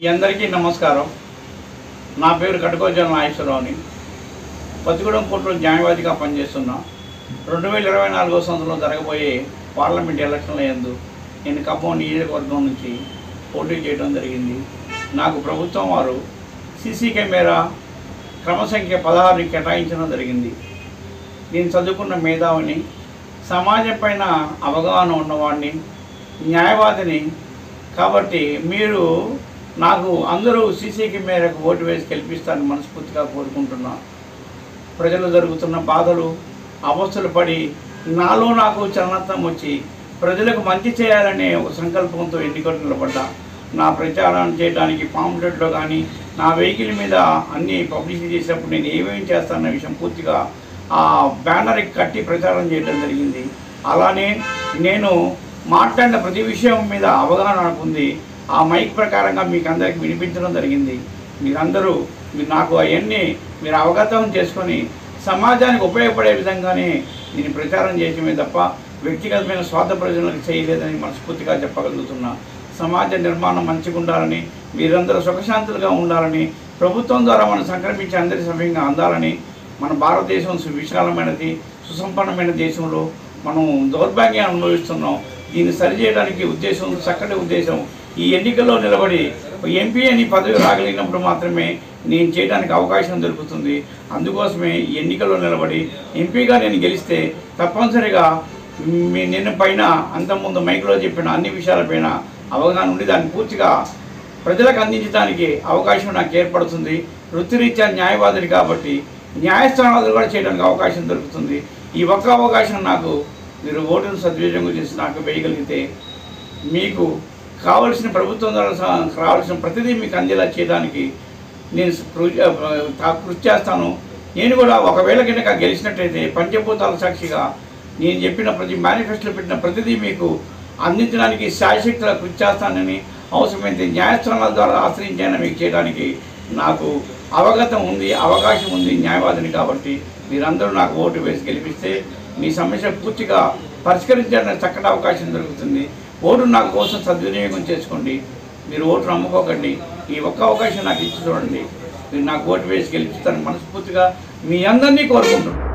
మీ అందరికీ నమస్కారం. నా పేరు కటకోజల నాగేశ్వరరావుని. పత్తిగూడెం కోర్టులో న్యాయవాదిగా పనిచేస్తున్నా. 2024 సంవత్సరంలో జరగబోయే పార్లమెంట్ ఎలక్షన్ల యందు నేను ఖమ్మం నియోజకవర్గం నుంచి పోటీ చేయడం జరిగింది. నాకు ప్రభుత్వం వారు సీసీ కెమెరా క్రమసంఖ్య 16ని కేటాయించడం జరిగింది. నేను చదువుకున్న మేధావిని, సమాజం పైన అవగాహన ఉన్నవాడిని, న్యాయవాదిని. కాబట్టి మీరు నాకు అందరూ సీసీ కెమెరాకు ఓటు వేసి గెలిపిస్తారని మనస్ఫూర్తిగా కోరుకుంటున్నాను. ప్రజలు జరుగుతున్న బాధలు, అవస్థలు పడి నాకు చలనత్వం వచ్చి ప్రజలకు మంచి చేయాలనే ఒక సంకల్పంతో ఎన్నికలు నిలబడ్డా. నా ప్రచారం చేయడానికి పాంప్లెట్లో కానీ నా వెహికల్ మీద అన్నీ పబ్లిసిటీ చేసినప్పుడు నేను ఏమేమి చేస్తానన్న విషయం పూర్తిగా ఆ బ్యానర్ కట్టి ప్రచారం చేయడం జరిగింది. అలానే నేను మాట్లాడిన ప్రతి విషయం మీద అవగాహన నాకు ఉంది. ఆ మైక్ ప్రకారంగా మీకు అందరికీ వినిపించడం జరిగింది. మీరందరూ నాకు అవన్నీ మీరు అవగతం చేసుకొని సమాజానికి ఉపయోగపడే విధంగానే నేను ప్రచారం చేయడమే తప్ప వ్యక్తిగతమైన స్వార్థ ప్రయోజనాలకు చేయలేదని మనస్ఫూర్తిగా చెప్పగలుగుతున్నా. సమాజ నిర్మాణం మంచిగా ఉండాలని, మీరందరూ సుఖశాంతులుగా ఉండాలని, ప్రభుత్వం ద్వారా మనం సంక్రమించి అందరి సమయంగా అందాలని. మన భారతదేశం విశాలమైనది, సుసంపన్నమైన దేశంలో మనం దౌర్భాగ్యాన్ని అనుభవిస్తున్నాం. దీన్ని సరిచేయడానికి ఉద్దేశం, చక్కటి ఉద్దేశం. ఈ ఎన్నికల్లో నిలబడి ఎంపీ అని పదవి రాగలిగినప్పుడు మాత్రమే నేను చేయడానికి అవకాశం దొరుకుతుంది. అందుకోసమే ఈ ఎన్నికల్లో నిలబడి ఎంపీగా నేను గెలిస్తే తప్పనిసరిగా నేను పైన అంతకుముందు మైక్లో చెప్పిన అన్ని విషయాలపైన అవగాహన ఉండి దాన్ని పూర్తిగా ప్రజలకు అందించడానికి అవకాశం నాకు ఏర్పడుతుంది. వృత్తిరీత్యా న్యాయవాదిని కాబట్టి న్యాయస్థానాలు కూడా చేయడానికి అవకాశం దొరుకుతుంది. ఈ ఒక్క అవకాశం నాకు మీరు ఓటును సద్వినియోగం చేసి నాకు వేయగలిగితే మీకు కావలసిన ప్రభుత్వం ద్వారా కావాల్సిన ప్రతిదీ మీకు అందేలా చేయడానికి నేను కృషి చేస్తాను. నేను కూడా ఒకవేళ కనుక గెలిచినట్టయితే పంచభూతాల సాక్షిగా నేను చెప్పిన ప్రతి మేనిఫెస్టోలో పెట్టిన ప్రతిదీ మీకు అందించడానికి శాయశక్తిగా కృషి చేస్తానని, అవసరమైతే న్యాయస్థానాల ద్వారా ఆశ్రయించాలని మీకు చేయడానికి నాకు అవగతం ఉంది, అవకాశం ఉంది న్యాయవాదిని కాబట్టి. మీరందరూ నాకు ఓటు వేసి గెలిపిస్తే మీ సమస్య పూర్తిగా పరిష్కరించడానికి చక్కటి అవకాశం దొరుకుతుంది. ఓటు నాకు కోసం సద్వినియోగం చేసుకోండి. మీరు ఓటు నమ్ముకోకండి. ఈ ఒక్క అవకాశం నాకు ఇచ్చి చూడండి. మీరు నాకు ఓటు వేసి గెలిపిస్తారని మనస్ఫూర్తిగా మీ అందరినీ కోరుకుంటున్నాను.